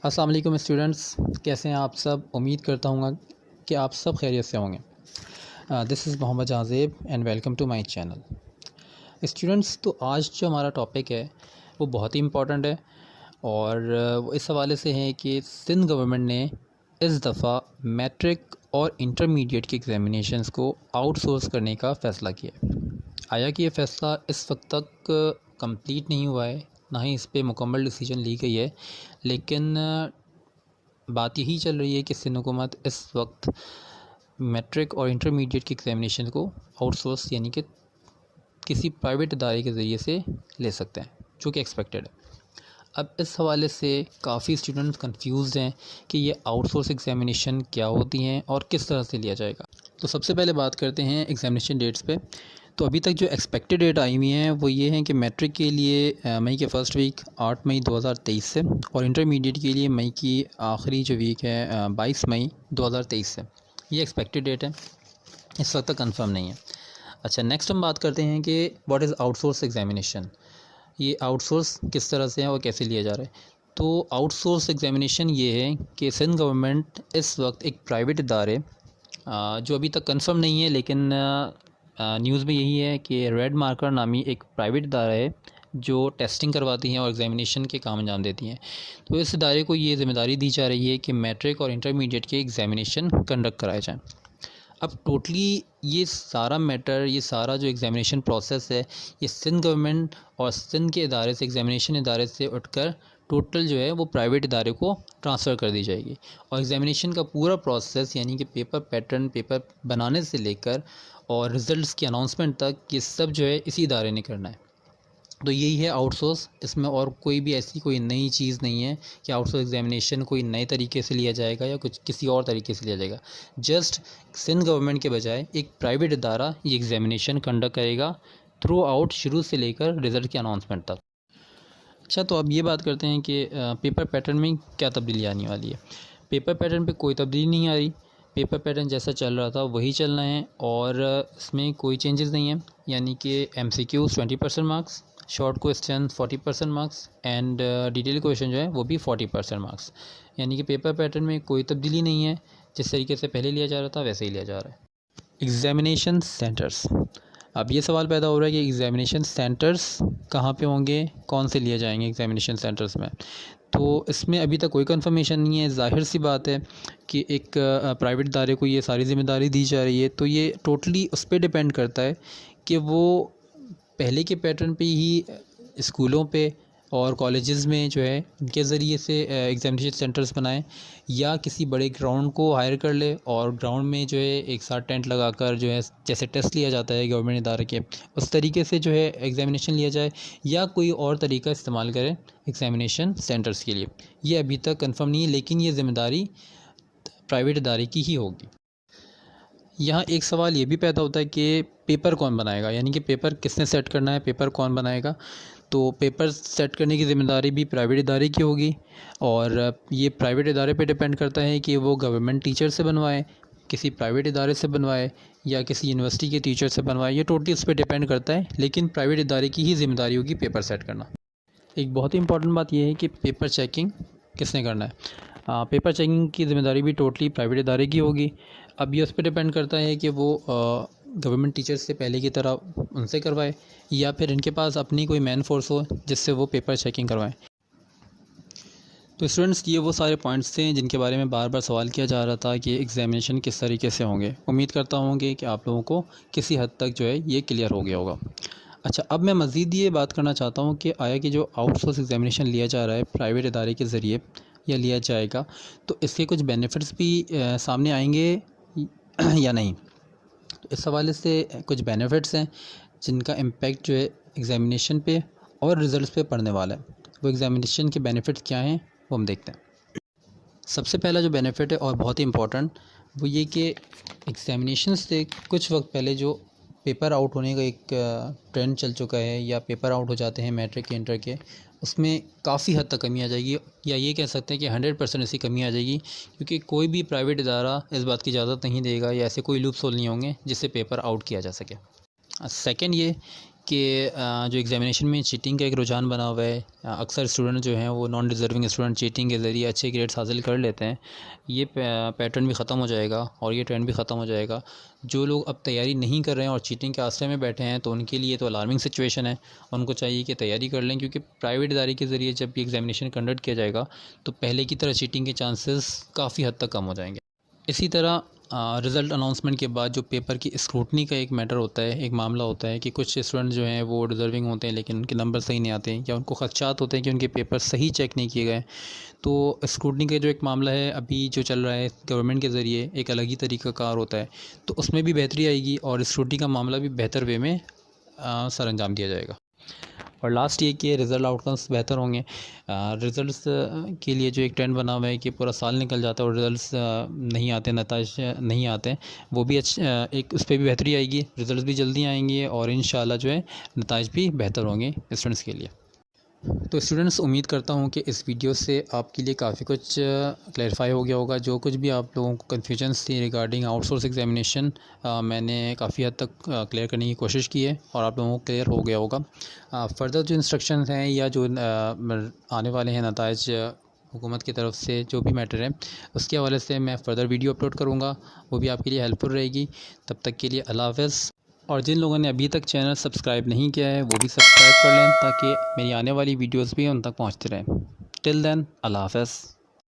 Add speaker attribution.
Speaker 1: अस्सलाम वालेकुम स्टूडेंट्स, कैसे हैं आप सब। उम्मीद करता हूँ कि आप सब खैरियत से होंगे। This is Mohammad Jazeb and welcome to my channel. Students, तो आज जो हमारा टॉपिक है वो बहुत ही इम्पोर्टेंट है और वो इस हवाले से है कि सिंध गवर्नमेंट ने इस दफ़ा मैट्रिक और इंटरमीडिएट के एग्ज़ामिनेशंस को आउटसोर्स करने का फ़ैसला किया है। आया कि ये फ़ैसला इस वक्त तक कंप्लीट नहीं हुआ है, ना ही इस पे मुकम्मल डिसीजन ली गई है, लेकिन बात यही चल रही है कि सिंध हुकूमत इस वक्त मैट्रिक और इंटरमीडिएट के एग्ज़ामिनेशन को आउटसोर्स यानी कि किसी प्राइवेट इदारे के ज़रिए से ले सकते हैं, जो कि एक्सपेक्टेड है। अब इस हवाले से काफ़ी स्टूडेंट्स कंफ्यूज्ड हैं कि ये आउटसोर्स एग्ज़ामिनेशन क्या होती हैं और किस तरह से लिया जाएगा। तो सबसे पहले बात करते हैं एग्ज़ामिनेशन डेट्स पे। तो अभी तक जो एक्सपेक्टेड डेट आई हुई हैं वो ये हैं कि मैट्रिक के लिए मई के फ़र्स्ट वीक 8 मई 2023 से और इंटरमीडिएट के लिए मई की आखिरी जो वीक है 22 मई 2023 से। ये एक्सपेक्टेड डेट है, इस वक्त तक कंफर्म नहीं है। अच्छा, नेक्स्ट हम बात करते हैं कि व्हाट इज़ आउटसोर्स एग्ज़ामिनेशन। ये आउटसोर्स किस तरह से है और कैसे लिया जा रहा है। तो आउटसोर्स एग्ज़ामिनेशन ये है कि सिंध गवर्नमेंट इस वक्त एक प्राइवेट इदारे जो अभी तक कंफर्म नहीं है, लेकिन न्यूज़ में यही है कि रेड मार्कर नामी एक प्राइवेट इदारा है जो टेस्टिंग करवाती हैं और एग्ज़ामिनेशन के काम अंजाम देती हैं। तो इस इदारे को ये ज़िम्मेदारी दी जा रही है कि मैट्रिक और इंटरमीडिएट के एग्ज़ामिनेशन कंडक्ट कराए जाएँ। अब टोटली ये सारा मैटर, ये सारा जो एग्ज़ामिनेशन प्रोसेस है, ये सिंध गवर्नमेंट और सिंध के इदारे से, एग्ज़ामिनेशन इदारे से उठकर टोटल जो है वो प्राइवेट इदारे को ट्रांसफ़र कर दी जाएगी। और एग्ज़ामिनेशन का पूरा प्रोसेस यानी कि पेपर पैटर्न, पेपर बनाने से लेकर और रिज़ल्ट्स की अनाउंसमेंट तक, ये सब जो है इसी इदारे ने करना है। तो यही है आउटसोर्स। इसमें और कोई भी ऐसी कोई नई चीज़ नहीं है कि आउटसोर्स एग्ज़ामिनेशन कोई नए तरीके से लिया जाएगा या कुछ किसी और तरीके से लिया जाएगा। जस्ट सिंध गवर्नमेंट के बजाय एक प्राइवेट इदारा ये एग्ज़ामिनेशन कंडक्ट करेगा थ्रू आउट, शुरू से लेकर रिज़ल्ट के अनाउंसमेंट तक। अच्छा, तो अब ये बात करते हैं कि पेपर पैटर्न में क्या तब्दीली आने वाली है। पेपर पैटर्न पे कोई तब्दीली नहीं आ रही। पेपर पैटर्न जैसा चल रहा था वही चलना है और इसमें कोई चेंजेस नहीं है। यानी कि MCQs 20% marks, short question 40% marks and detail question जो है वो भी 40% मार्क्स। यानी कि पेपर पैटर्न में कोई तब्दीली नहीं है, जिस तरीके से पहले लिया जा रहा था वैसे ही लिया जा रहा है। एग्ज़ामिनेशन सेंटर्स, अब ये सवाल पैदा हो रहा है कि एग्ज़ामिनेशन सेंटर्स कहाँ पे होंगे, कौन से लिए जाएंगे एग्ज़ामिनेशन सेंटर्स में। तो इसमें अभी तक कोई कंफर्मेशन नहीं है। ज़ाहिर सी बात है कि एक प्राइवेट इदारे को ये सारी ज़िम्मेदारी दी जा रही है, तो ये टोटली उस पर डिपेंड करता है कि वो पहले के पैटर्न पे ही स्कूलों पे और कॉलेजेस में जो है इनके ज़रिए से एग्ज़ामिनेशन सेंटर्स बनाएं, या किसी बड़े ग्राउंड को हायर कर ले और ग्राउंड में जो है एक साथ टेंट लगाकर जो है जैसे टेस्ट लिया जाता है गवर्नमेंट इदारे के, उस तरीके से जो है एग्ज़ामिनेशन लिया जाए, या कोई और तरीका इस्तेमाल करें एग्ज़ामिनेशन सेंटर्स के लिए। ये अभी तक कंफर्म नहीं है, लेकिन ये ज़िम्मेदारी प्राइवेट इदारे की ही होगी। यहाँ एक सवाल ये भी पैदा होता है कि पेपर कौन बनाएगा, यानी कि पेपर किसने सेट करना है, पेपर कौन बनाएगा। तो पेपर सेट करने की ज़िम्मेदारी भी प्राइवेट इदारे की होगी और ये प्राइवेट इदारे पे डिपेंड करता है कि वो गवर्नमेंट टीचर से बनवाए, किसी प्राइवेट इदारे से बनवाए या किसी यूनिवर्सिटी के टीचर से बनवाए। ये टोटली उस पर डिपेंड करता है, लेकिन प्राइवेट इदारे की ही ज़िम्मेदारी होगी पेपर सेट करना। एक बहुत ही इंपॉर्टेंट बात यह है कि पेपर चेकिंग किसने करना है। पेपर चेकिंग की ज़िम्मेदारी भी टोटली प्राइवेट इदारे की होगी। अब ये उस पर डिपेंड करता है कि वो गवर्नमेंट टीचर्स से पहले की तरह उनसे करवाए, या फिर इनके पास अपनी कोई मैन फोर्स हो जिससे वो पेपर चेकिंग करवाएं। तो स्टूडेंट्स, ये वो सारे पॉइंट्स थे जिनके बारे में बार बार सवाल किया जा रहा था कि एग्ज़ामिनेशन किस तरीके से होंगे। उम्मीद करता हूँ कि आप लोगों को किसी हद तक जो है ये क्लियर हो गया होगा। अच्छा, अब मैं मज़ीद ये बात करना चाहता हूँ कि आया कि जो आउटसोर्स एग्ज़ामिनेशन लिया जा रहा है प्राइवेट इदारे के ज़रिए या लिया जाएगा, तो इसके कुछ बेनिफिट्स भी सामने आएंगे या नहीं। तो इस हवाले से कुछ बेनिफिट्स हैं जिनका इम्पेक्ट जो है एग्ज़ामिनेशन पे और रिज़ल्ट्स पे पड़ने वाला है। वो एग्ज़ामिनेशन के बेनिफिट्स क्या हैं वो हम देखते हैं। सबसे पहला जो बेनिफिट है और बहुत ही इम्पोर्टेंट, वो ये कि एग्ज़ामिनेशन से कुछ वक्त पहले जो पेपर आउट होने का एक ट्रेंड चल चुका है, या पेपर आउट हो जाते हैं मैट्रिक के, इंटर के, उसमें काफ़ी हद तक कमी आ जाएगी, या ये कह सकते हैं कि 100% ऐसी कमी आ जाएगी, क्योंकि कोई भी प्राइवेट इदारा इस बात की इजाज़त नहीं देगा या ऐसे कोई लूप्स होल नहीं होंगे जिससे पेपर आउट किया जा सके। सेकंड ये कि जो एग्ज़ामिनेशन में चीटिंग का एक रुझान बना हुआ है। अक्सर स्टूडेंट जो हैं वो नॉन डिज़र्विंग स्टूडेंट चीटिंग के ज़रिए अच्छे ग्रेड्स हासिल कर लेते हैं। ये पैटर्न भी ख़त्म हो जाएगा और ये ट्रेंड भी ख़त्म हो जाएगा। जो लोग अब तैयारी नहीं कर रहे हैं और चीटिंग के आश्रय में बैठे हैं तो उनके लिए तो अलार्मिंग सिचुएशन है। उनको चाहिए कि तैयारी कर लें, क्योंकि प्राइवेट इदारे के ज़रिए जब ये एग्ज़ामिनेशन कंडक्ट किया जाएगा तो पहले की तरह चीटिंग के चांसेस काफ़ी हद तक कम हो जाएंगे। इसी तरह रिज़ल्ट अनाउंसमेंट के बाद जो पेपर की स्क्रूटनी का एक मैटर होता है, एक मामला होता है कि कुछ स्टूडेंट जो हैं वो डिज़र्विंग होते हैं लेकिन उनके नंबर सही नहीं आते या उनको खदशात होते हैं कि उनके पेपर सही चेक नहीं किए गए। तो स्क्रूटनी का जो एक मामला है अभी जो चल रहा है गवर्नमेंट के ज़रिए, एक अलग ही तरीका कार होता है, तो उसमें भी बेहतरी आएगी और स्क्रूटनी का मामला भी बेहतर वे में सर अंजाम दिया जाएगा। और लास्ट ये कि रिज़ल्ट आउटकम्स बेहतर होंगे। रिज़ल्ट्स के लिए जो एक ट्रेंड बना हुआ है कि पूरा साल निकल जाता है और रिज़ल्ट्स नहीं आते, नताइज नहीं आते, वो भी एक उस पर भी बेहतरी आएगी, रिज़ल्ट्स भी जल्दी आएंगे और इंशाल्लाह जो है नताइज भी बेहतर होंगे स्टूडेंट्स के लिए। तो स्टूडेंट्स, उम्मीद करता हूँ कि इस वीडियो से आपके लिए काफ़ी कुछ क्लैरिफाई हो गया होगा। जो कुछ भी आप लोगों को कन्फ्यूजन्स थी रिगार्डिंग आउटसोर्स एग्ज़ामिनेशन, मैंने काफ़ी हद तक क्लियर करने की कोशिश की है और आप लोगों को क्लियर हो गया होगा। फ़र्दर जो इंस्ट्रक्शंस हैं या जो आने वाले हैं नताइज हुकूमत की तरफ से जो भी मैटर है उसके हवाले से मैं फ़र्दर वीडियो अपलोड करूँगा, वो भी आपके लिए हेल्पफुल रहेगी। तब तक के लिए अल्लाह हाफ़िज़। और जिन लोगों ने अभी तक चैनल सब्सक्राइब नहीं किया है वो भी सब्सक्राइब कर लें ताकि मेरी आने वाली वीडियोस भी उन तक पहुंचती रहें। टिल देन, अल्लाह हाफ़िज़।